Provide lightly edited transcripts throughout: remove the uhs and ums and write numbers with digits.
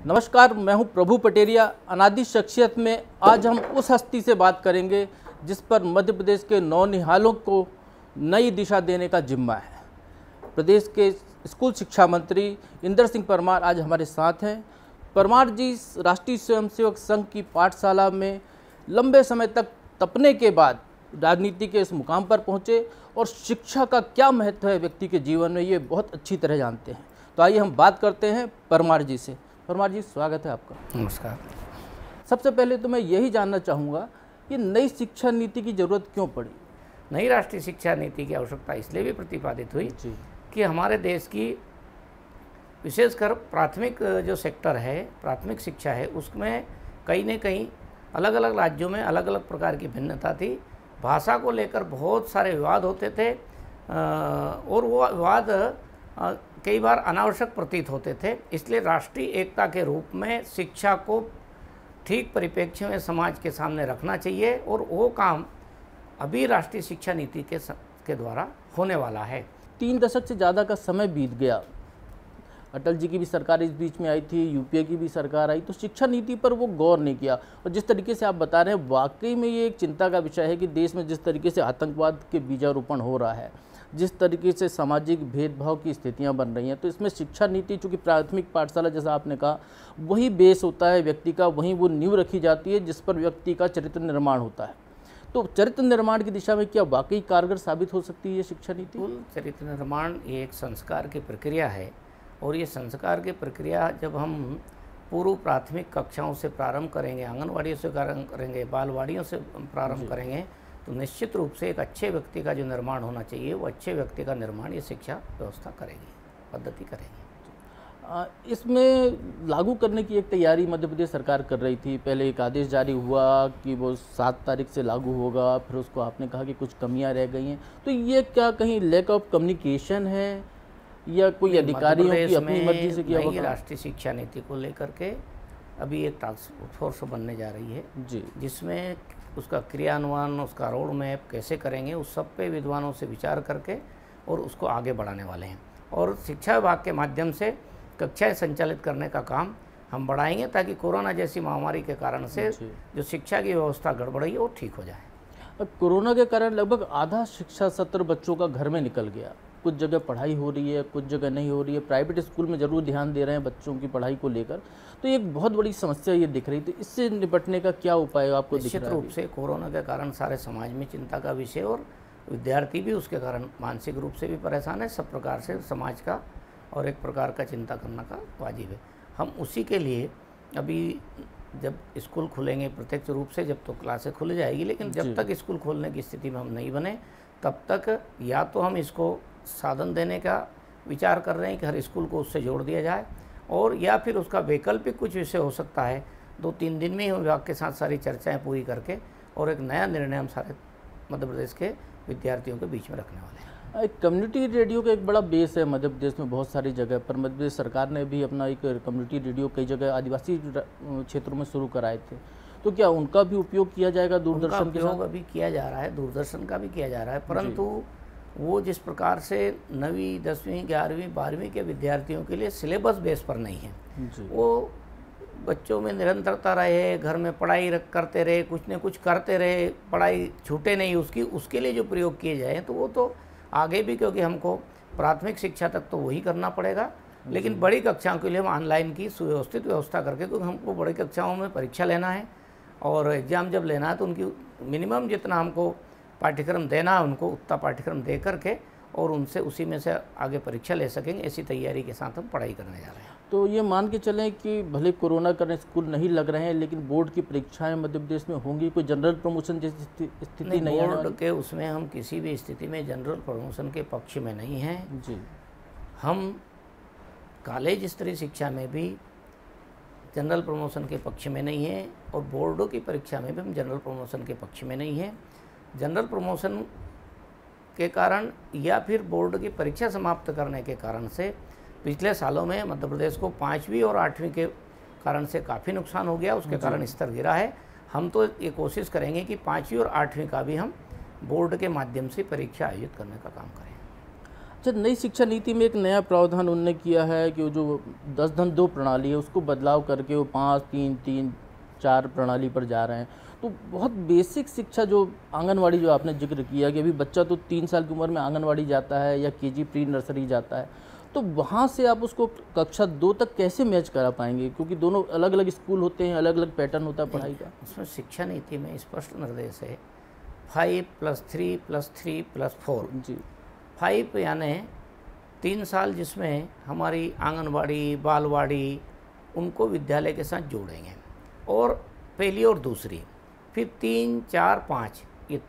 नमस्कार, मैं हूं प्रभु पटेरिया। अनादि शख्सियत में आज हम उस हस्ती से बात करेंगे जिस पर मध्य प्रदेश के नौनिहालों को नई दिशा देने का जिम्मा है। प्रदेश के स्कूल शिक्षा मंत्री इंदर सिंह परमार आज हमारे साथ हैं। परमार जी राष्ट्रीय स्वयंसेवक संघ की पाठशाला में लंबे समय तक तपने के बाद राजनीति के इस मुकाम पर पहुँचे और शिक्षा का क्या महत्व है व्यक्ति के जीवन में, ये बहुत अच्छी तरह जानते हैं। तो आइए हम बात करते हैं परमार जी से। परमार जी, स्वागत है आपका। नमस्कार। सबसे पहले तो मैं यही जानना चाहूँगा कि नई शिक्षा नीति की ज़रूरत क्यों पड़ी? नई राष्ट्रीय शिक्षा नीति की आवश्यकता इसलिए भी प्रतिपादित हुई कि हमारे देश की विशेषकर प्राथमिक जो सेक्टर है, प्राथमिक शिक्षा है, उसमें कहीं न कहीं अलग अलग राज्यों में अलग अलग प्रकार की भिन्नता थी। भाषा को लेकर बहुत सारे विवाद होते थे और वो विवाद कई बार अनावश्यक प्रतीत होते थे। इसलिए राष्ट्रीय एकता के रूप में शिक्षा को ठीक परिप्रेक्ष्य में समाज के सामने रखना चाहिए और वो काम अभी राष्ट्रीय शिक्षा नीति के द्वारा होने वाला है। 3 दशक से ज़्यादा का समय बीत गया। अटल जी की भी सरकार इस बीच में आई थी, यूपीए की भी सरकार आई, तो शिक्षा नीति पर वो गौर नहीं किया। और जिस तरीके से आप बता रहे हैं, वाकई में ये एक चिंता का विषय है कि देश में जिस तरीके से आतंकवाद के बीजारोपण हो रहा है, जिस तरीके से सामाजिक भेदभाव की स्थितियां बन रही हैं, तो इसमें शिक्षा नीति, चूँकि प्राथमिक पाठशाला जैसा आपने कहा, वही बेस होता है व्यक्ति का, वहीं वो नींव रखी जाती है जिस पर व्यक्ति का चरित्र निर्माण होता है। तो चरित्र निर्माण की दिशा में क्या वाकई कारगर साबित हो सकती है ये शिक्षा नीति? चरित्र निर्माण ये एक संस्कार की प्रक्रिया है और ये संस्कार की प्रक्रिया जब हम पूर्व प्राथमिक कक्षाओं से प्रारंभ करेंगे, आंगनवाड़ियों से प्रारंभ करेंगे, बालवाड़ियों से प्रारंभ करेंगे, तो निश्चित रूप से एक अच्छे व्यक्ति का जो निर्माण होना चाहिए, वो अच्छे व्यक्ति का निर्माण ये शिक्षा व्यवस्था करेगी, पद्धति करेगी। इसमें लागू करने की एक तैयारी मध्य प्रदेश सरकार कर रही थी। पहले एक आदेश जारी हुआ कि वो 7 तारीख से लागू होगा, फिर उसको आपने कहा कि कुछ कमियां रह गई हैं। तो ये क्या कहीं लैक ऑफ कम्युनिकेशन है या कोई अधिकारियों की अपनी मर्जी से किया हुआ? राष्ट्रीय शिक्षा नीति को लेकर के अभी एक टास्क फोर्स बनने जा रही है जी, जिसमें उसका क्रियान्वयन, उसका रोड मैप कैसे करेंगे, उस सब पे विद्वानों से विचार करके और उसको आगे बढ़ाने वाले हैं। और शिक्षा विभाग के माध्यम से कक्षाएं संचालित करने का काम हम बढ़ाएंगे ताकि कोरोना जैसी महामारी के कारण से जो शिक्षा की व्यवस्था गड़बड़ी है वो ठीक हो जाए। कोरोना के कारण लगभग आधा शिक्षा सत्र बच्चों का घर में निकल गया। कुछ जगह पढ़ाई हो रही है, कुछ जगह नहीं हो रही है। प्राइवेट स्कूल में ज़रूर ध्यान दे रहे हैं बच्चों की पढ़ाई को लेकर, तो एक बहुत बड़ी समस्या ये दिख रही थी। इससे निपटने का क्या उपाय आपको दिख रहा है? निश्चित रूप से कोरोना के कारण सारे समाज में चिंता का विषय और विद्यार्थी भी उसके कारण मानसिक रूप से भी परेशान है। सब प्रकार से समाज का और एक प्रकार का चिंता करना का वाजिब है। हम उसी के लिए अभी जब स्कूल खुलेंगे प्रत्यक्ष रूप से, जब तो क्लासें खुल जाएगी, लेकिन जब तक स्कूल खोलने की स्थिति में हम नहीं बने तब तक या तो हम इसको साधन देने का विचार कर रहे हैं कि हर स्कूल को उससे जोड़ दिया जाए, और या फिर उसका वैकल्पिक कुछ विषय हो सकता है। 2-3 दिन में ही विभाग के साथ सारी चर्चाएं पूरी करके और एक नया निर्णय हम सारे मध्य प्रदेश के विद्यार्थियों के बीच में रखने वाले हैं। एक कम्युनिटी रेडियो का एक बड़ा बेस है मध्य प्रदेश में बहुत सारी जगह पर। मध्य प्रदेश सरकार ने भी अपना एक कम्युनिटी रेडियो कई जगह आदिवासी क्षेत्रों में शुरू कराए थे, तो क्या उनका भी उपयोग किया जाएगा? दूरदर्शन के उपयोग अभी किया जा रहा है, दूरदर्शन का भी किया जा रहा है, परंतु वो जिस प्रकार से 9वीं, 10वीं, 11वीं, 12वीं के विद्यार्थियों के लिए सिलेबस बेस पर नहीं है। वो बच्चों में निरंतरता रहे, घर में पढ़ाई करते रहे, कुछ न कुछ करते रहे, पढ़ाई छूटे नहीं उसके लिए जो प्रयोग किए जाए तो वो तो आगे भी, क्योंकि हमको प्राथमिक शिक्षा तक तो वही करना पड़ेगा, लेकिन बड़ी कक्षाओं के लिए हम ऑनलाइन की सुव्यवस्थित व्यवस्था करके, क्योंकि हमको बड़ी कक्षाओं में परीक्षा लेना है और एग्ज़ाम जब लेना है तो उनकी मिनिमम जितना हमको पाठ्यक्रम देना है उनको उतना पाठ्यक्रम दे करके और उनसे उसी में से आगे परीक्षा ले सकेंगे, ऐसी तैयारी के साथ हम पढ़ाई करने जा रहे हैं। तो ये मान के चलें कि भले कोरोना कारण स्कूल नहीं लग रहे हैं, लेकिन बोर्ड की परीक्षाएं मध्य प्रदेश में होंगी। कोई जनरल प्रमोशन जैसी स्थिति नहीं है बोर्ड के उसमें हम किसी भी स्थिति में जनरल प्रमोशन के पक्ष में नहीं हैं जी। हम कॉलेज स्तरीय शिक्षा में भी जनरल प्रमोशन के पक्ष में नहीं है और बोर्डों की परीक्षा में भी हम जनरल प्रमोशन के पक्ष में नहीं है। जनरल प्रमोशन के कारण या फिर बोर्ड की परीक्षा समाप्त करने के कारण से पिछले सालों में मध्य प्रदेश को 5वीं और 8वीं के कारण से काफ़ी नुकसान हो गया, उसके कारण स्तर गिरा है। हम तो ये कोशिश करेंगे कि 5वीं और 8वीं का भी हम बोर्ड के माध्यम से परीक्षा आयोजित करने का काम करें। अच्छा, नई शिक्षा नीति में एक नया प्रावधान उन्होंने किया है कि वो जो 10-2 प्रणाली है उसको बदलाव करके वो 5-3-3-4 प्रणाली पर जा रहे हैं। तो बहुत बेसिक शिक्षा जो आंगनवाड़ी जो आपने जिक्र किया कि अभी बच्चा तो 3 साल की उम्र में आंगनवाड़ी जाता है या केजी प्री नर्सरी जाता है, तो वहाँ से आप उसको कक्षा 2 तक कैसे मैच करा पाएंगे? क्योंकि दोनों अलग अलग स्कूल होते हैं, अलग अलग पैटर्न होता है पढ़ाई का। उसमें शिक्षा नीति में स्पष्ट निर्देश है 5+3+3+4। जी। 5 यानी 3 साल जिसमें हमारी आंगनवाड़ी, बालवाड़ी उनको विद्यालय के साथ जोड़ेंगे, और पहली और दूसरी, फिर 3, 4, 5 ये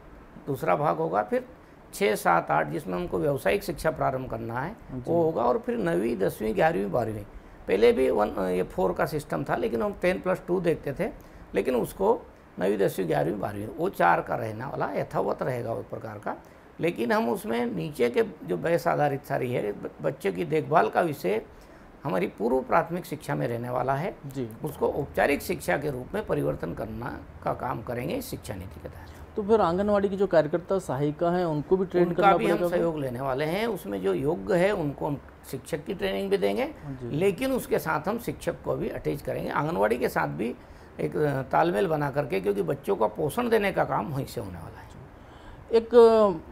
दूसरा भाग होगा, फिर 6, 7, 8 जिसमें उनको व्यावसायिक शिक्षा प्रारंभ करना है वो होगा, और फिर 9वीं, 10वीं, 11वीं, 12वीं। पहले भी 4 का सिस्टम था, लेकिन हम 10+2 देखते थे, लेकिन उसको 9वीं, 10वीं, 11वीं, 12वीं वो 4 का रहने वाला यथावत रहेगा उस प्रकार का। लेकिन हम उसमें नीचे के जो बेस आधारित सारी है बच्चे की देखभाल का विषय हमारी पूर्व प्राथमिक शिक्षा में रहने वाला है जी। उसको औपचारिक शिक्षा के रूप में परिवर्तन करना का काम करेंगे इस शिक्षा नीति के तहत। तो फिर आंगनवाड़ी की जो कार्यकर्ता सहायिका हैं उनको भी ट्रेन उनका करना भी पड़ेगा? हम सहयोग लेने वाले हैं। उसमें जो योग्य है उनको हम शिक्षक की ट्रेनिंग भी देंगे, लेकिन उसके साथ हम शिक्षक को भी अटैच करेंगे, आंगनवाड़ी के साथ भी एक तालमेल बना करके, क्योंकि बच्चों का पोषण देने का काम वहीं से होने वाला है। एक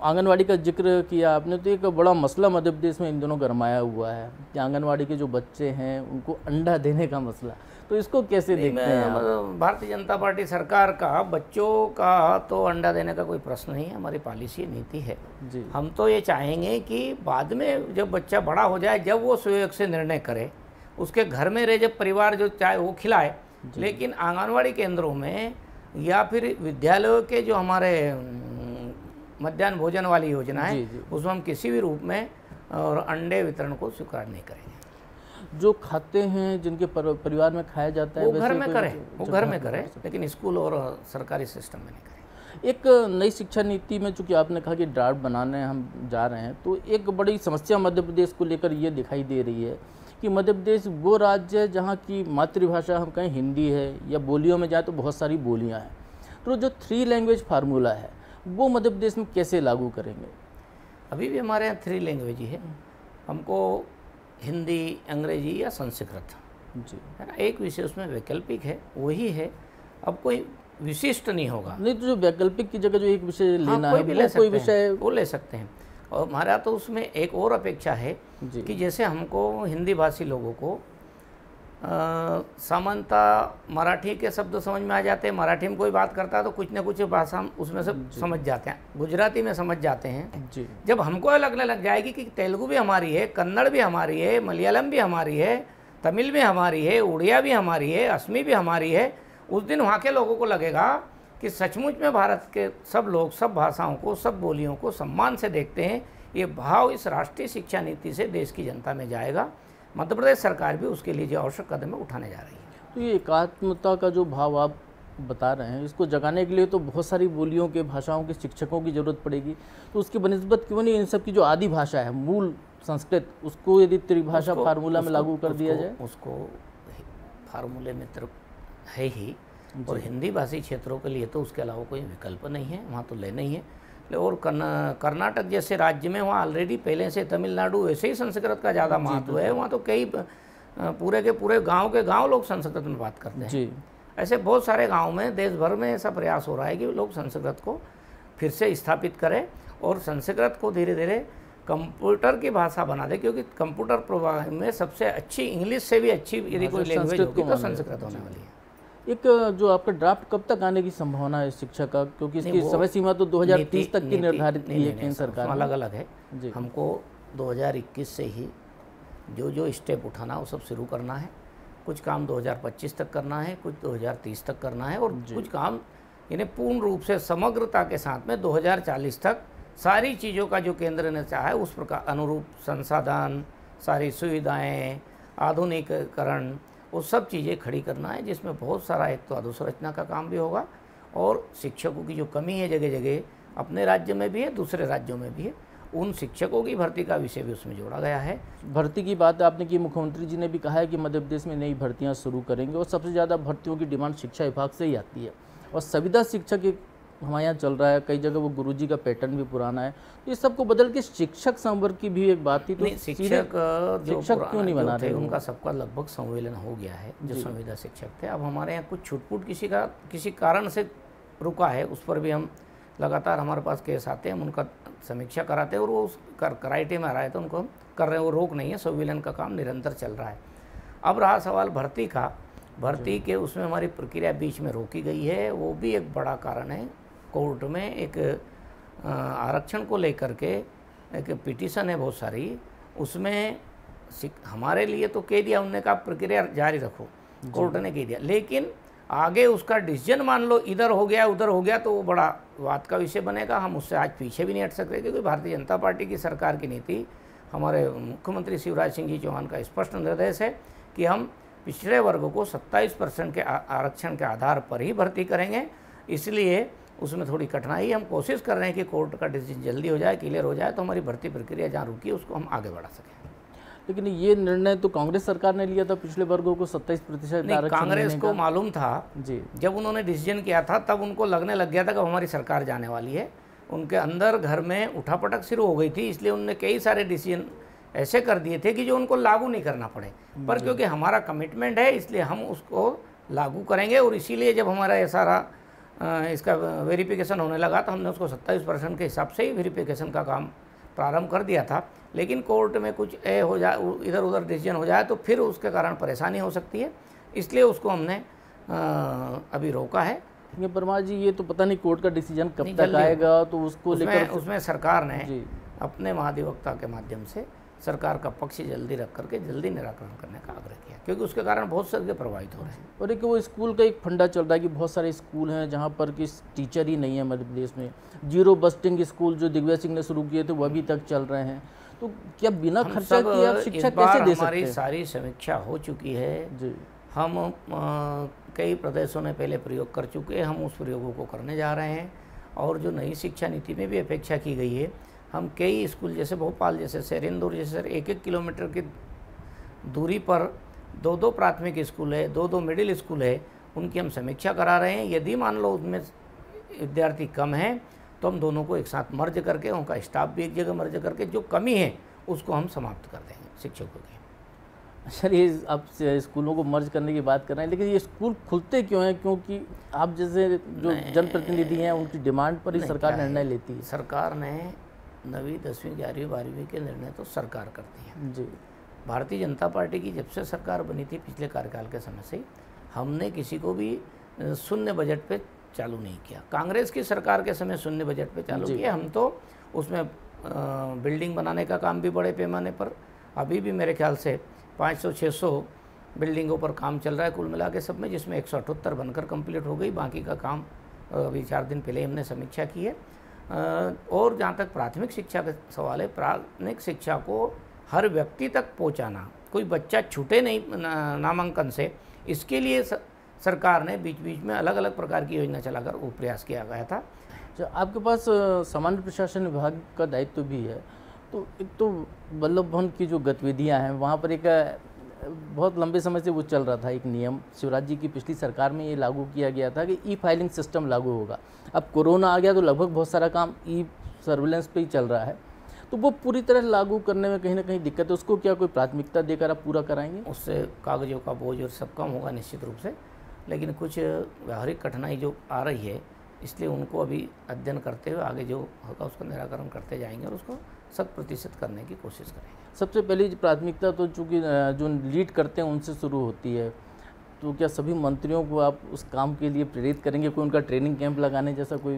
आंगनवाड़ी का जिक्र किया आपने, तो एक बड़ा मसला मध्य प्रदेश में इन दिनों गरमाया हुआ है कि आंगनवाड़ी के जो बच्चे हैं उनको अंडा देने का मसला, तो इसको कैसे देखते हैं आप? भारतीय जनता पार्टी सरकार का बच्चों का तो अंडा देने का कोई प्रश्न नहीं है, हमारी पॉलिसी नीति है जी। हम तो ये चाहेंगे कि बाद में जब बच्चा बड़ा हो जाए, जब वो स्वयं से निर्णय करे, उसके घर में रहे जब परिवार जो चाहे वो खिलाए, लेकिन आंगनवाड़ी केंद्रों में या फिर विद्यालयों के जो हमारे मध्याह्न भोजन वाली योजना है उसमें हम किसी भी रूप में और अंडे वितरण को स्वीकार नहीं करेंगे। जो खाते हैं, जिनके परिवार में खाया जाता है, वो घर में करें, वो घर में करें, लेकिन स्कूल और सरकारी सिस्टम में नहीं करें। एक नई शिक्षा नीति में चूंकि आपने कहा कि ड्राफ्ट बनाने हम जा रहे हैं, तो एक बड़ी समस्या मध्य प्रदेश को लेकर ये दिखाई दे रही है कि मध्य प्रदेश वो राज्य है जहाँ की मातृभाषा हम कहें हिंदी है, या बोलियों में जाए तो बहुत सारी बोलियाँ हैं। तो जो 3 लैंग्वेज फार्मूला है वो मध्य प्रदेश में कैसे लागू करेंगे? अभी भी हमारे यहाँ 3 लैंग्वेज ही है, हमको हिंदी, अंग्रेजी या संस्कृत जी है ना, एक विषय उसमें वैकल्पिक है वही है, अब कोई विशिष्ट नहीं होगा। नहीं, तो जो वैकल्पिक की जगह जो एक विषय लेना कोई है भी वो ले कोई सकते विषय हैं, वो ले सकते हैं। और हमारा तो उसमें एक और अपेक्षा है कि जैसे हमको हिंदी भाषी लोगों को सामान्यतः मराठी के शब्द समझ में आ जाते हैं, मराठी में कोई बात करता है तो कुछ न कुछ भाषा हम उसमें से समझ जाते हैं, गुजराती में समझ जाते हैं जी। जब हमको लगने लग जाएगी कि तेलुगु भी हमारी है, कन्नड़ भी हमारी है, मलयालम भी हमारी है, तमिल भी हमारी है, उड़िया भी हमारी है, असमी भी हमारी है, उस दिन वहाँ के लोगों को लगेगा कि सचमुच में भारत के सब लोग सब भाषाओं को, सब बोलियों को सम्मान से देखते हैं। ये भाव इस राष्ट्रीय शिक्षा नीति से देश की जनता में जाएगा। मध्य प्रदेश सरकार भी उसके लिए जो आवश्यक कदम है उठाने जा रही है। तो ये एकात्मता का जो भाव आप बता रहे हैं, इसको जगाने के लिए तो बहुत सारी बोलियों के, भाषाओं के शिक्षकों की ज़रूरत पड़ेगी, तो उसकी बनिस्बत क्यों नहीं इन सब की जो आदि भाषा है, मूल संस्कृत, उसको यदि त्रिभाषा फार्मूला में लागू कर दिया जाए? उसको फार्मूले में है ही, और हिंदी भाषी क्षेत्रों के लिए तो उसके अलावा कोई विकल्प नहीं है, वहाँ तो लेना ही है। और कर्नाटक जैसे राज्य में वहाँ ऑलरेडी पहले से, तमिलनाडु वैसे ही संस्कृत का ज़्यादा महत्व है, वहाँ तो कई पूरे के पूरे गांव के गांव लोग संस्कृत में बात करते हैं जी। ऐसे बहुत सारे गांव में देश भर में ऐसा प्रयास हो रहा है कि लोग संस्कृत को फिर से स्थापित करें और संस्कृत को धीरे धीरे कंप्यूटर की भाषा बना दे, क्योंकि कंप्यूटर प्रोग्राम में सबसे अच्छी, इंग्लिश से भी अच्छी यदि कोई लैंग्वेज होगी तो संस्कृत होने वाली है। एक जो आपका ड्राफ्ट कब तक आने की संभावना है शिक्षा का, क्योंकि इसकी समय सीमा तो 2030 तक की निर्धारित की है केंद्र सरकार, अलग अलग है। हमको 2021 से ही जो जो स्टेप उठाना वो सब शुरू करना है। कुछ काम 2025 तक करना है, कुछ 2030 तक करना है, और कुछ काम इन्हें पूर्ण रूप से समग्रता के साथ में 2040 तक सारी चीज़ों का जो केंद्र ने चाहा है उस प्रकार अनुरूप संसाधन, सारी सुविधाएं, आधुनिकीकरण, वो सब चीज़ें खड़ी करना है, जिसमें बहुत सारा एक तो अधोसंरचना का काम भी होगा, और शिक्षकों की जो कमी है जगह जगह अपने राज्य में भी है, दूसरे राज्यों में भी है, उन शिक्षकों की भर्ती का विषय भी उसमें जोड़ा गया है। भर्ती की बात आपने की, मुख्यमंत्री जी ने भी कहा है कि मध्य प्रदेश में नई भर्तियां शुरू करेंगे, और सबसे ज़्यादा भर्तियों की डिमांड शिक्षा विभाग से ही आती है, और संविदा शिक्षक एक हमारे यहाँ चल रहा है, कई जगह वो गुरुजी का पैटर्न भी पुराना है, तो इस सबको बदल के शिक्षक संवर्ग की भी एक बात थी। तो शिक्षक क्यों नहीं बना रहे? उनका सबका लगभग संविलियन हो गया है, जो संविदा शिक्षक थे। अब हमारे यहाँ कुछ छूटपूट किसी कारण से रुका है, उस पर भी हम लगातार, हमारे पास केस आते हैं, हम उनका समीक्षा कराते हैं और वो उस कराइटे में आ रहा है तो उनको हम कर रहे हैं, वो रोक नहीं है, संविलियन का काम निरंतर चल रहा है। अब रहा सवाल भर्ती का, भर्ती के उसमें हमारी प्रक्रिया बीच में रोकी गई है, वो भी एक बड़ा कारण है। कोर्ट में एक आरक्षण को लेकर के एक पिटीशन है बहुत सारी, उसमें हमारे लिए तो कह दिया उन्होंने, कहा प्रक्रिया जारी रखो, कोर्ट ने कह दिया, लेकिन आगे उसका डिसीजन मान लो इधर हो गया उधर हो गया तो वो बड़ा बात का विषय बनेगा। हम उससे आज पीछे भी नहीं हट सकते, क्योंकि भारतीय जनता पार्टी की सरकार की नीति, हमारे मुख्यमंत्री शिवराज सिंह जी चौहान का स्पष्ट निर्देश है कि हम पिछड़े वर्ग को 27% के आरक्षण के आधार पर ही भर्ती करेंगे। इसलिए उसमें थोड़ी कठिनाई, हम कोशिश कर रहे हैं कि कोर्ट का डिसीजन जल्दी हो जाए, क्लियर हो जाए, तो हमारी भर्ती प्रक्रिया जहाँ रुकी उसको हम आगे बढ़ा सकें। लेकिन ये निर्णय तो कांग्रेस सरकार ने लिया था, पिछले वर्गों को 27% आरक्षण। कांग्रेस को मालूम था जी, जब उन्होंने डिसीजन किया था तब उनको लगने लग गया था कि हमारी सरकार जाने वाली है। उनके अंदर घर में उठापटक शुरू हो गई थी, इसलिए उन्होंने कई सारे डिसीजन ऐसे कर दिए थे कि जो उनको लागू नहीं करना पड़े, पर क्योंकि हमारा कमिटमेंट है इसलिए हम उसको लागू करेंगे। और इसीलिए जब हमारा ये सारा इसका वेरिफिकेशन होने लगा तो हमने उसको 27% के हिसाब से ही वेरिफिकेशन का काम प्रारंभ कर दिया था। लेकिन कोर्ट में कुछ हो जाए, इधर उधर डिसीजन हो जाए तो फिर उसके कारण परेशानी हो सकती है, इसलिए उसको हमने अभी रोका है। परमार जी, ये तो पता नहीं कोर्ट का डिसीजन कब तक आएगा, तो उसको लेकर उसमें सरकार ने अपने महाधिवक्ता के माध्यम से सरकार का पक्ष जल्दी रख करके जल्दी निराकरण करने का आग्रह किया, क्योंकि उसके कारण बहुत सारे प्रभावित हो रहे हैं। और एक वो स्कूल का एक फंडा चल रहा है कि बहुत सारे स्कूल हैं जहाँ पर कि टीचर ही नहीं है मध्य प्रदेश में। जीरो बस्टिंग स्कूल जो दिग्विजय सिंह ने शुरू किए थे वो अभी तक चल रहे हैं, तो क्या बिना खर्चा किए आप शिक्षा कैसे दे सकते हैं? हमारी सारी समीक्षा हो चुकी है जी। हम कई प्रदेशों ने पहले प्रयोग कर चुके हैं, हम उस प्रयोगों को करने जा रहे हैं। और जो नई शिक्षा नीति में भी अपेक्षा की गई है, हम कई स्कूल जैसे भोपाल जैसे शहर, इंदौर जैसे 1-1 किलोमीटर की दूरी पर 2-2 प्राथमिक स्कूल है, 2-2 मिडिल स्कूल है, उनकी हम समीक्षा करा रहे हैं। यदि मान लो उनमें विद्यार्थी कम हैं तो हम दोनों को एक साथ मर्ज करके, उनका स्टाफ भी एक जगह मर्ज करके जो कमी है उसको हम समाप्त कर देंगे शिक्षकों की। सर, ये आप स्कूलों को मर्ज करने की बात कर रहे हैं, लेकिन ये स्कूल खुलते क्यों हैं? क्योंकि आप जैसे जो जनप्रतिनिधि हैं उनकी डिमांड पर ही सरकार निर्णय लेती है। सरकार ने 9वीं 10वीं 11वीं 12वीं के निर्णय तो सरकार करती है जी। भारतीय जनता पार्टी की जब से सरकार बनी थी पिछले कार्यकाल के समय से, हमने किसी को भी शून्य बजट पे चालू नहीं किया। कांग्रेस की सरकार के समय शून्य बजट पे चालू किया, हम तो उसमें बिल्डिंग बनाने का काम भी बड़े पैमाने पर, अभी भी मेरे ख्याल से 500-600 बिल्डिंगों पर काम चल रहा है कुल मिला के सब में, जिसमें 178 बनकर कंप्लीट हो गई। बाकी का काम अभी 4 दिन पहले हमने समीक्षा की है। और जहाँ तक प्राथमिक शिक्षा का सवाल है, प्राथमिक शिक्षा को हर व्यक्ति तक पहुँचाना, कोई बच्चा छूटे नहीं नामांकन से, इसके लिए सरकार ने बीच बीच में अलग अलग प्रकार की योजना चलाकर वो प्रयास किया गया था। आपके पास सामान्य प्रशासन विभाग का दायित्व भी है, तो एक तो वल्लभ भवन की जो गतिविधियां हैं वहाँ पर एक बहुत लंबे समय से वो चल रहा था, एक नियम शिवराज जी की पिछली सरकार में ये लागू किया गया था कि ई फाइलिंग सिस्टम लागू होगा। अब कोरोना आ गया तो लगभग बहुत सारा काम ई सर्विलेंस पे ही चल रहा है, तो वो पूरी तरह लागू करने में कहीं ना कहीं दिक्कत है। उसको क्या कोई प्राथमिकता देकर आप पूरा कराएंगे? उससे कागजों का बोझ और सब कम होगा निश्चित रूप से, लेकिन कुछ व्यावहारिक कठिनाई जो आ रही है, इसलिए उनको अभी अध्ययन करते हुए आगे जो होगा उसका निराकरण करते जाएंगे और उसको 100% करने की कोशिश करेंगे। सबसे पहली प्राथमिकता तो चूँकि जो लीड करते हैं उनसे शुरू होती है, तो क्या सभी मंत्रियों को आप उस काम के लिए प्रेरित करेंगे? कोई उनका ट्रेनिंग कैंप लगाने जैसा कोई?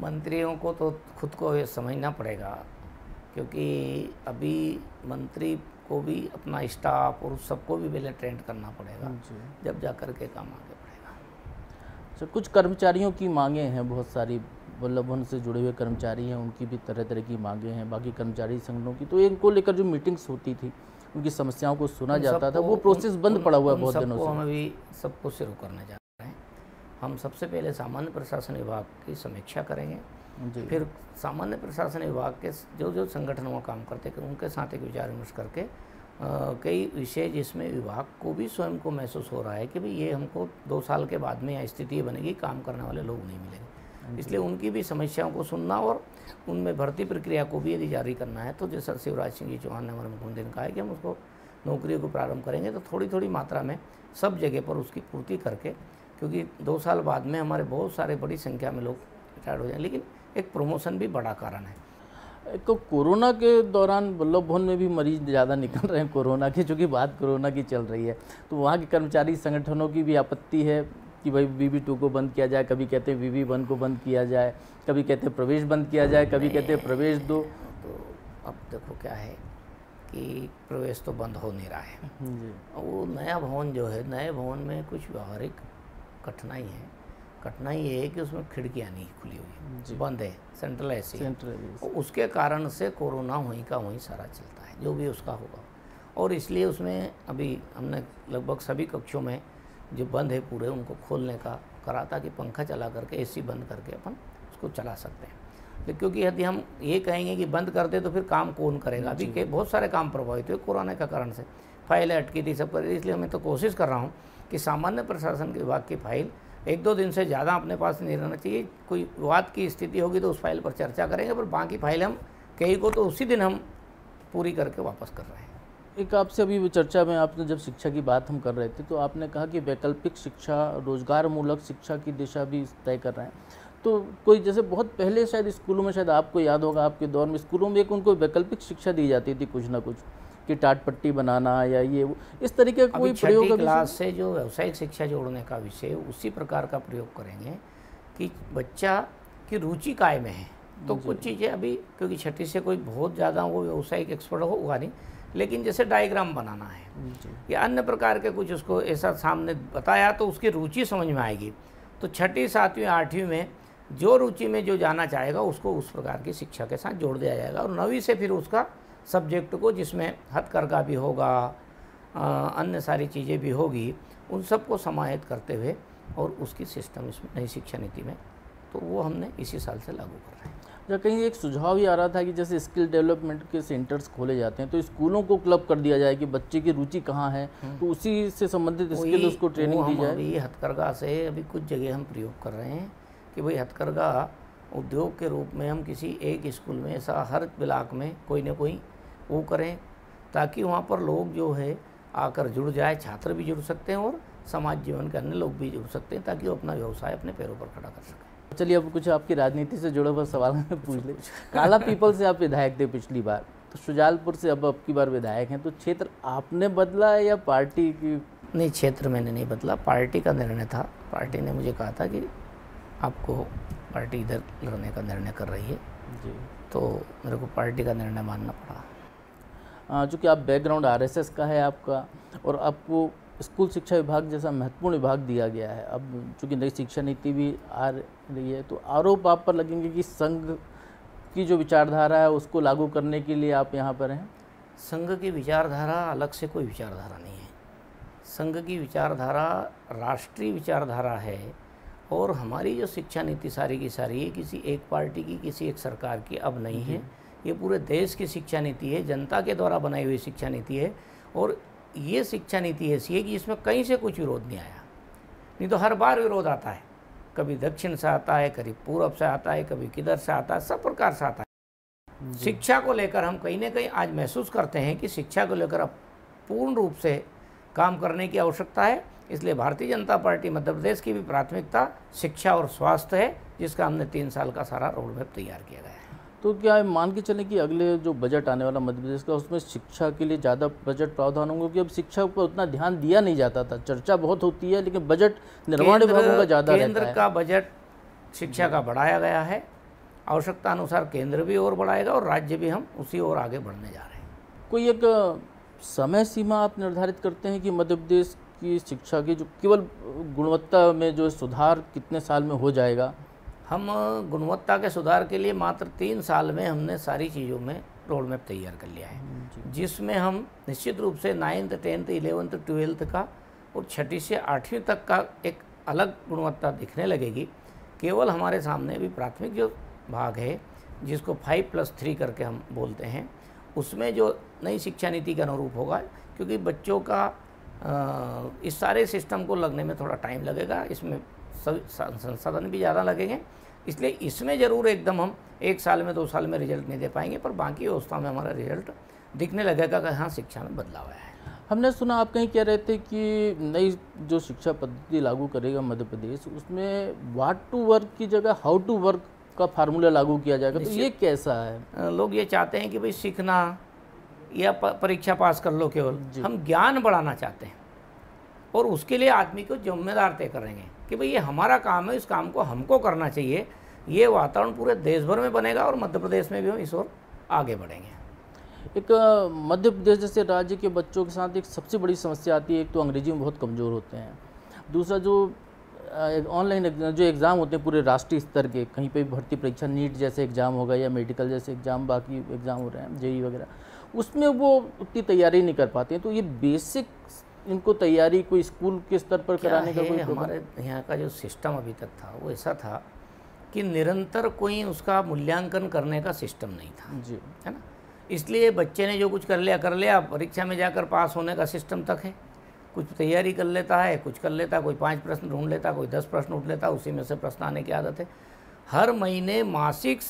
मंत्रियों को तो खुद को ये समझना पड़ेगा, क्योंकि अभी मंत्री को भी अपना स्टाफ और सबको भी पहले ट्रेन करना पड़ेगा, जब जा कर के काम आगे बढ़ेगा। अच्छा, कुछ कर्मचारियों की मांगे हैं, बहुत सारी वल्लभ भवन से जुड़े हुए कर्मचारी हैं, उनकी भी तरह तरह की मांगे हैं, बाकी कर्मचारी संगठनों की, तो इनको लेकर जो मीटिंग्स होती थी, उनकी समस्याओं को सुना जाता था, वो प्रोसेस बंद पड़ा हुआ है बहुत दिनों से। हम अभी सबको शुरू करने जा रहे हैं। हम सबसे पहले सामान्य प्रशासन विभाग की समीक्षा करेंगे, फिर सामान्य प्रशासन विभाग के जो जो संगठन वो काम करते हैं उनके साथ एक विचार विमर्श करके कई विषय जिसमें विभाग को भी स्वयं को महसूस हो रहा है कि भाई ये हमको 2 साल के बाद में यह स्थिति बनेगी, काम करने वाले लोग नहीं मिलेंगे, इसलिए उनकी भी समस्याओं को सुनना और उनमें भर्ती प्रक्रिया को भी यदि जारी करना है तो जैसा शिवराज सिंह जी चौहान ने हमारे मुख्यमंत्री ने कहा है कि हम उसको नौकरियों को प्रारंभ करेंगे तो थोड़ी थोड़ी मात्रा में सब जगह पर उसकी पूर्ति करके, क्योंकि 2 साल बाद में हमारे बहुत सारे बड़ी संख्या में लोग रिटायर्ड हो जाए, लेकिन एक प्रमोशन भी बड़ा कारण है। तो कोरोना के दौरान वल्लभ भवन में भी मरीज ज़्यादा निकल रहे हैं कोरोना के, चूँकि बात कोरोना की चल रही है, तो वहाँ के कर्मचारी संगठनों की भी आपत्ति है कि भाई VV2 को बंद किया जाए, कभी कहते हैं VV1 को बंद किया जाए, कभी कहते हैं प्रवेश बंद किया जाए, कभी कहते हैं प्रवेश दो। तो अब देखो क्या है कि प्रवेश तो बंद हो नहीं रहा है। वो नया भवन जो है, नए भवन में कुछ व्यवहारिक कठिनाई है। कठिनाई ये है कि उसमें खिड़कियाँ नहीं खुली हुई, बंद है, सेंट्रल एसी, उसके कारण से कोरोना वहीं का वहीं सारा चलता है, जो भी उसका होगा। और इसलिए उसमें अभी हमने लगभग सभी कक्षों में जो बंद है पूरे उनको खोलने का करा, ताकि पंखा चला करके एसी बंद करके अपन उसको चला सकते हैं। क्योंकि यदि हम ये कहेंगे कि बंद कर दे तो फिर काम कौन करेगा? अभी के बहुत सारे काम प्रभावित हुए कोरोना के कारण से, फाइलें अटकी थी सब कर, इसलिए मैं तो कोशिश कर रहा हूँ कि सामान्य प्रशासन के विभाग की फाइल 1-2 दिन से ज़्यादा अपने पास नहीं रहना चाहिए। कोई विवाद की स्थिति होगी तो उस फाइल पर चर्चा करेंगे, पर बाकी फाइल हम कई को तो उसी दिन हम पूरी करके वापस कर रहे हैं। एक आपसे अभी चर्चा में आपने जब शिक्षा की बात हम कर रहे थे तो आपने कहा कि वैकल्पिक शिक्षा, रोजगारमूलक शिक्षा की दिशा भी तय कर रहे हैं। तो कोई जैसे बहुत पहले शायद स्कूलों में, शायद आपको याद होगा आपके दौर में स्कूलों में एक उनको वैकल्पिक शिक्षा दी जाती थी कुछ ना कुछ, कि टाट पट्टी बनाना या ये इस तरीके का कोई प्रयोग। 6ठी क्लास से जो व्यावसायिक शिक्षा जोड़ने का विषय, उसी प्रकार का प्रयोग करेंगे कि बच्चा की रुचि काय में है। तो कुछ चीज़ें अभी, क्योंकि 6ठी से कोई बहुत ज़्यादा वो व्यावसायिक एक्सपर्ट होगा नहीं, लेकिन जैसे डायग्राम बनाना है या अन्य प्रकार के कुछ उसको ऐसा सामने बताया तो उसकी रुचि समझ में आएगी। तो 6ठी, 7वीं, 8वीं में जो रुचि में जो जाना चाहेगा उसको उस प्रकार की शिक्षा के साथ जोड़ दिया जाएगा। और 9वीं से फिर उसका सब्जेक्ट को, जिसमें हथकरघा भी होगा, अन्य सारी चीज़ें भी होगी, उन सबको समाहित करते हुए और उसकी सिस्टम इसमें नई शिक्षा नीति में, तो वो हमने इसी साल से लागू कर रहे हैं। या कहीं एक सुझाव ही आ रहा था कि जैसे स्किल डेवलपमेंट के सेंटर्स खोले जाते हैं तो स्कूलों को क्लब कर दिया जाए कि बच्चे की रुचि कहाँ है तो उसी से संबंधित स्किल उसको ट्रेनिंग दी जाए। अभी हथकरघा से अभी कुछ जगह हम प्रयोग कर रहे हैं कि भाई हथकरघा उद्योग के रूप में हम किसी एक स्कूल में, ऐसा हर ब्लॉक में कोई ना कोई वो करें, ताकि वहाँ पर लोग जो है आकर जुड़ जाए, छात्र भी जुड़ सकते हैं और समाज जीवन के अन्य लोग भी जुड़ सकते हैं, ताकि वो अपना व्यवसाय अपने पैरों पर खड़ा कर सकें। चलिए अब कुछ आपकी राजनीति से जुड़े हुए सवाल में पूछ ले। काला पीपल से आप विधायक थे पिछली बार, तो शुजालपुर से अब की बार विधायक हैं, तो क्षेत्र आपने बदला है या पार्टी की? नहीं, क्षेत्र मैंने नहीं बदला, पार्टी का निर्णय था। पार्टी ने मुझे कहा था कि आपको पार्टी इधर लड़ने का निर्णय कर रही है जी, तो मेरे को पार्टी का निर्णय मानना पड़ा। चूँकि आप बैकग्राउंड RSS का है आपका, और आपको स्कूल शिक्षा विभाग जैसा महत्वपूर्ण विभाग दिया गया है, अब चूँकि नई शिक्षा नीति भी आ रही है, तो आरोप आप पर लगेंगे कि संघ की जो विचारधारा है उसको लागू करने के लिए आप यहाँ पर हैं? संघ की विचारधारा अलग से कोई विचारधारा नहीं है। संघ की विचारधारा राष्ट्रीय विचारधारा है, और हमारी जो शिक्षा नीति सारी की सारी है किसी एक पार्टी की, किसी एक सरकार की अब नहीं है, ये पूरे देश की शिक्षा नीति है, जनता के द्वारा बनाई हुई शिक्षा नीति है। और ये शिक्षा नीति ऐसी है कि इसमें कहीं से कुछ विरोध नहीं आया, नहीं तो हर बार विरोध आता है, कभी दक्षिण से आता है, कभी पूर्व से आता है, कभी किधर से आता है, सब प्रकार से आता है। शिक्षा को लेकर हम कहीं ना कहीं आज महसूस करते हैं कि शिक्षा को लेकर अब पूर्ण रूप से काम करने की आवश्यकता है। इसलिए भारतीय जनता पार्टी मध्य प्रदेश की भी प्राथमिकता शिक्षा और स्वास्थ्य है, जिसका हमने 3 साल का सारा रोड मैप तैयार किया गया है। तो क्या मान के चलें कि अगले जो बजट आने वाला मध्य प्रदेश का, उसमें शिक्षा के लिए ज़्यादा बजट प्रावधान होंगे? क्योंकि अब शिक्षा पर उतना ध्यान दिया नहीं जाता था, चर्चा बहुत होती है लेकिन बजट निर्माण विभागों का ज़्यादा रहता है। केंद्र का बजट शिक्षा का बढ़ाया गया है, आवश्यकता अनुसार केंद्र भी और बढ़ाएगा और राज्य भी, हम उसी ओर आगे बढ़ने जा रहे हैं। कोई एक समय सीमा आप निर्धारित करते हैं कि मध्य प्रदेश की शिक्षा की जो केवल गुणवत्ता में जो सुधार कितने साल में हो जाएगा? हम गुणवत्ता के सुधार के लिए मात्र 3 साल में हमने सारी चीज़ों में रोड मैप तैयार कर लिया है, जिसमें हम निश्चित रूप से 9th, 10th, 11th, 12th का और 6ठी से 8वीं तक का एक अलग गुणवत्ता दिखने लगेगी। केवल हमारे सामने भी प्राथमिक जो भाग है, जिसको 5+3 करके हम बोलते हैं, उसमें जो नई शिक्षा नीति के अनुरूप होगा, क्योंकि बच्चों का इस सारे सिस्टम को लगने में थोड़ा टाइम लगेगा, इसमें संसाधन भी ज़्यादा लगेंगे, इसलिए इसमें ज़रूर एकदम हम 1 साल में 2 साल में रिजल्ट नहीं दे पाएंगे, पर बाकी व्यवस्था में हमारा रिजल्ट दिखने लगेगा कि हाँ शिक्षा में बदलाव आया है। हमने सुना आप कहीं कह रहे थे कि नई जो शिक्षा पद्धति लागू करेगा मध्य प्रदेश, उसमें व्हाट टू वर्क की जगह हाउ टू वर्क का फार्मूला लागू किया जाएगा, तो ये कैसा है? लोग ये चाहते हैं कि भाई सीखना या परीक्षा पास कर लो केवल, हम ज्ञान बढ़ाना चाहते हैं और उसके लिए आदमी को जिम्मेदार तय करेंगे कि भाई ये हमारा काम है, इस काम को हमको करना चाहिए। ये वातावरण पूरे देश भर में बनेगा और मध्य प्रदेश में भी हम इस ओर आगे बढ़ेंगे। एक मध्य प्रदेश जैसे राज्य के बच्चों के साथ एक सबसे बड़ी समस्या आती है, एक तो अंग्रेजी में बहुत कमज़ोर होते हैं, दूसरा जो ऑनलाइन जो एग्ज़ाम होते हैं पूरे राष्ट्रीय स्तर के, कहीं पे भी भर्ती परीक्षा नीट जैसे एग्ज़ाम होगा या मेडिकल जैसे एग्ज़ाम, बाकी एग्ज़ाम हो रहे हैं जेईई वगैरह, उसमें वो उतनी तैयारी नहीं कर पाते हैं। तो ये बेसिक इनको तैयारी कोई स्कूल के स्तर पर कराने का कोई हमारे यहाँ का जो सिस्टम अभी तक था वो ऐसा था कि निरंतर कोई उसका मूल्यांकन करने का सिस्टम नहीं था जी, है ना। इसलिए बच्चे ने जो कुछ कर लिया, परीक्षा में जाकर पास होने का सिस्टम तक है। कुछ तैयारी कर लेता है, कुछ कर लेता, कोई 5 प्रश्न ढूंढ लेता, कोई 10 प्रश्न उठ लेता, उसी में से प्रश्न आने की आदत है। हर महीने मासिक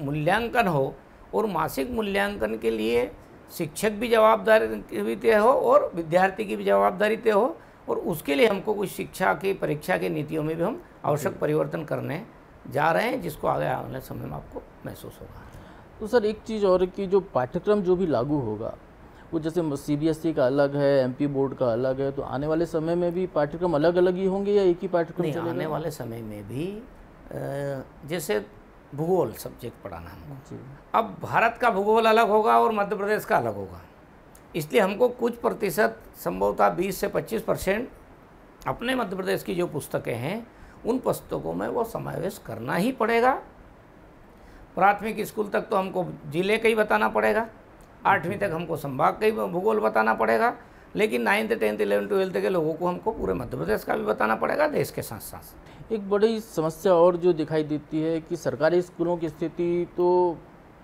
मूल्यांकन हो और मासिक मूल्यांकन के लिए शिक्षक भी जवाबदारी भी तय हो और विद्यार्थी की भी जवाबदारी तय हो, और उसके लिए हमको कुछ शिक्षा की परीक्षा की नीतियों में भी हम आवश्यक परिवर्तन करने जा रहे हैं, जिसको आगे आने वाले समय में आपको महसूस होगा। तो सर एक चीज़ और कि जो पाठ्यक्रम जो भी लागू होगा वो जैसे सीबीएसई का अलग है, एमपी बोर्ड का अलग है, तो आने वाले समय में भी पाठ्यक्रम अलग अलग ही होंगे या एक ही पाठ्यक्रम चलेगा? आने वाले समय में भी जैसे भूगोल सब्जेक्ट पढ़ाना हमको, अब भारत का भूगोल अलग होगा और मध्य प्रदेश का अलग होगा, इसलिए हमको कुछ प्रतिशत संभवतः 20 से 25% अपने मध्य प्रदेश की जो पुस्तकें हैं उन पुस्तकों में वो समावेश करना ही पड़ेगा। प्राथमिक स्कूल तक तो हमको जिले का ही बताना पड़ेगा, 8वीं तक हमको संभाग का ही भूगोल बताना पड़ेगा, लेकिन 9th 10th 11th 12th के लोगों को हमको पूरे मध्य प्रदेश का भी बताना पड़ेगा, देश के साथ साथ। एक बड़ी समस्या और जो दिखाई देती है कि सरकारी स्कूलों की स्थिति तो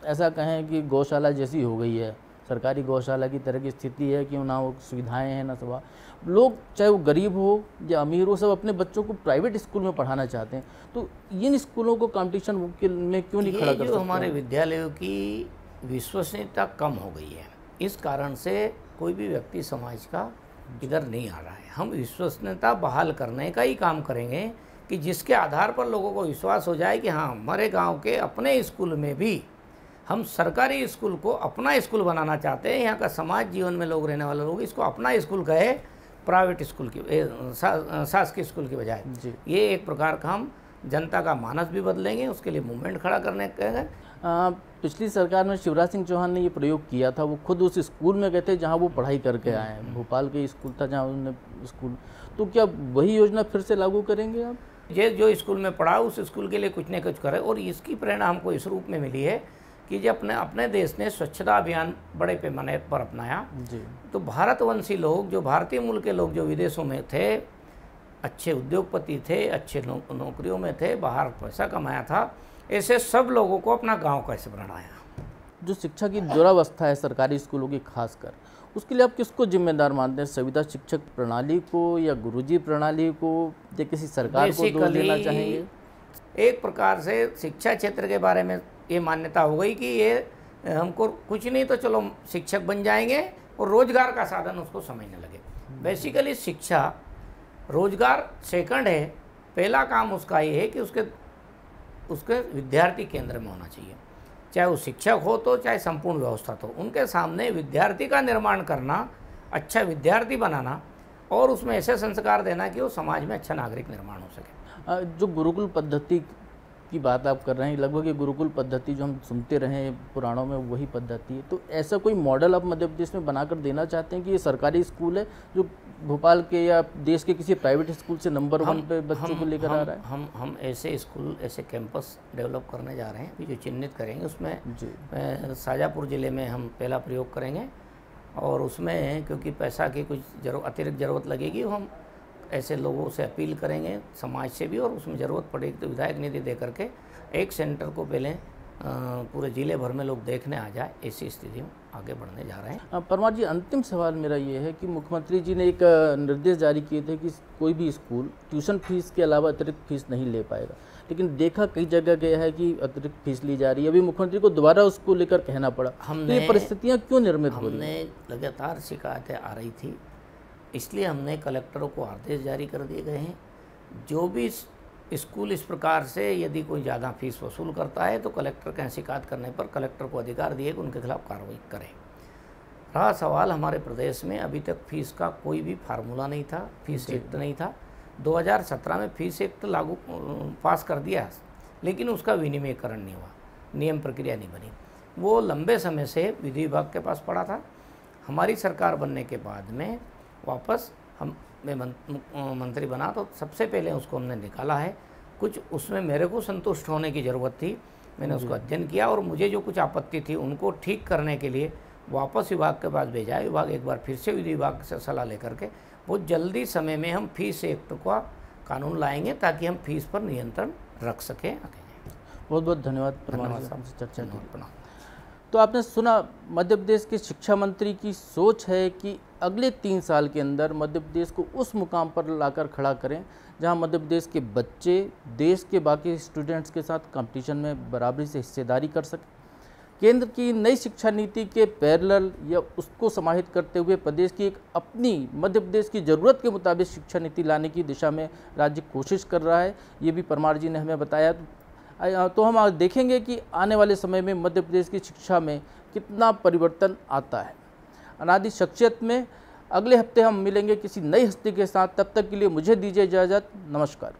ऐसा कहें कि गौशाला जैसी हो गई है, सरकारी गौशाला की तरह की स्थिति है कि ना वो सुविधाएं हैं ना सवा। लोग चाहे वो गरीब हो या अमीर हो, सब अपने बच्चों को प्राइवेट स्कूल में पढ़ाना चाहते हैं, तो इन स्कूलों को कंपटीशन में क्यों नहीं खड़ा कर सकते? हमारे विद्यालयों की विश्वसनीयता कम हो गई है, इस कारण से कोई भी व्यक्ति समाज का इधर नहीं आ रहा है। हम विश्वसनीयता बहाल करने का ही काम करेंगे कि जिसके आधार पर लोगों को विश्वास हो जाए कि हाँ हमारे गांव के अपने स्कूल में भी हम सरकारी स्कूल को अपना स्कूल बनाना चाहते हैं। यहाँ का समाज जीवन में लोग रहने वाले लोग इसको अपना स्कूल कहे, प्राइवेट स्कूल की शासकीय स्कूल की बजाय। ये एक प्रकार का हम जनता का मानस भी बदलेंगे, उसके लिए मूवमेंट खड़ा करने कहेंगे। पिछली सरकार में शिवराज सिंह चौहान ने ये प्रयोग किया था, वो खुद उस स्कूल में गए थे जहाँ वो पढ़ाई करके आए हैं, भोपाल के स्कूल था जहाँ उन्होंने स्कूल, तो क्या वही योजना फिर से लागू करेंगे आप? ये जो स्कूल में पढ़ा उस स्कूल के लिए कुछ न कुछ करे, और इसकी प्रेरणा हमको इस रूप में मिली है कि जब अपने देश ने स्वच्छता अभियान बड़े पैमाने पर अपनाया जी, तो भारतवंशी लोग, जो भारतीय मूल के लोग जो विदेशों में थे, अच्छे उद्योगपति थे, अच्छे नौकरियों में थे, बाहर पैसा कमाया था, ऐसे सब लोगों को अपना गांव कैसे बनाया। जो शिक्षा की दुरावस्था है सरकारी स्कूलों की खासकर, उसके लिए आप किसको जिम्मेदार मानते हैं? संविदा शिक्षक प्रणाली को या गुरुजी प्रणाली को या किसी सरकार को दोष देना चाहेंगे? एक प्रकार से शिक्षा क्षेत्र के बारे में ये मान्यता हो गई कि ये हमको कुछ नहीं तो चलो शिक्षक बन जाएंगे और रोजगार का साधन उसको समझने लगे। बेसिकली शिक्षा रोजगार सेकंड है, पहला काम उसका ये है कि उसके विद्यार्थी केंद्र में होना चाहिए, चाहे वो शिक्षक हो तो चाहे संपूर्ण व्यवस्था तो उनके सामने विद्यार्थी का निर्माण करना, अच्छा विद्यार्थी बनाना और उसमें ऐसे संस्कार देना कि वो समाज में अच्छा नागरिक निर्माण हो सके। जो गुरुकुल पद्धति की बात आप कर रहे हैं, लगभग ये गुरुकुल पद्धति जो हम सुनते रहे हैं पुराणों में वही पद्धति है, तो ऐसा कोई मॉडल आप मध्य प्रदेश में बनाकर देना चाहते हैं कि ये सरकारी स्कूल है जो भोपाल के या देश के किसी प्राइवेट स्कूल से नंबर 1 पे बच्चों को लेकर आ रहा है? हम ऐसे स्कूल, ऐसे कैंपस डेवलप करने जा रहे हैं अभी, जो चिन्हित करेंगे। उसमें शाजापुर ज़िले में हम पहला प्रयोग करेंगे और उसमें क्योंकि पैसा की कुछ अतिरिक्त ज़रूरत लगेगी, हम ऐसे लोगों से अपील करेंगे, समाज से भी, और उसमें ज़रूरत पड़ेगी तो विधायक निधि दे करके एक सेंटर को पहले पूरे ज़िले भर में लोग देखने आ जाए, ऐसी स्थिति में आगे बढ़ने जा रहे हैं। परमार जी, अंतिम सवाल मेरा ये है कि मुख्यमंत्री जी ने एक निर्देश जारी किए थे कि कोई भी स्कूल ट्यूशन फीस के अलावा अतिरिक्त फीस नहीं ले पाएगा, लेकिन देखा कई जगह गया है कि अतिरिक्त फीस ली जा रही है। अभी मुख्यमंत्री को दोबारा उसको लेकर कहना पड़ा। तो ये परिस्थितियाँ क्यों निर्मित हो रही हैं? हमने लगातार शिकायतें आ रही थी, इसलिए हमने कलेक्टरों को आदेश जारी कर दिए गए हैं। जो भी स्कूल इस प्रकार से यदि कोई ज़्यादा फीस वसूल करता है तो कलेक्टर के शिकायत करने पर कलेक्टर को अधिकार दिए कि उनके खिलाफ कार्रवाई करें। रहा सवाल, हमारे प्रदेश में अभी तक फीस का कोई भी फार्मूला नहीं था, फीस एक्ट नहीं था। 2017 में फीस एक्ट लागू पास कर दिया, लेकिन उसका विनिमयकरण नहीं हुआ, नियम प्रक्रिया नहीं बनी। वो लंबे समय से विधि विभाग के पास पड़ा था। हमारी सरकार बनने के बाद में वापस मैं मंत्री बना तो सबसे पहले उसको हमने निकाला है। कुछ उसमें मेरे को संतुष्ट होने की ज़रूरत थी, मैंने उसको अध्ययन किया और मुझे जो कुछ आपत्ति थी उनको ठीक करने के लिए वापस विभाग के पास भेजा है। विभाग एक बार फिर से विधि विभाग से सलाह लेकर के बहुत जल्दी समय में हम फीस एक्ट का कानून लाएंगे ताकि हम फीस पर नियंत्रण रख सकें। बहुत बहुत धन्यवाद चर्चा की। तो आपने सुना, मध्य प्रदेश के शिक्षा मंत्री की सोच है कि अगले 3 साल के अंदर मध्य प्रदेश को उस मुकाम पर लाकर खड़ा करें जहां मध्य प्रदेश के बच्चे देश के बाकी स्टूडेंट्स के साथ कंपटीशन में बराबरी से हिस्सेदारी कर सकें। केंद्र की नई शिक्षा नीति के पैरेलल या उसको समाहित करते हुए प्रदेश की एक अपनी मध्य प्रदेश की ज़रूरत के मुताबिक शिक्षा नीति लाने की दिशा में राज्य कोशिश कर रहा है। ये भी परमार जी ने हमें बताया। तो हम आज देखेंगे कि आने वाले समय में मध्य प्रदेश की शिक्षा में कितना परिवर्तन आता है। अनादि शख्सियत में अगले हफ्ते हम मिलेंगे किसी नई हस्ती के साथ। तब तक के लिए मुझे दीजिए इजाज़त। नमस्कार।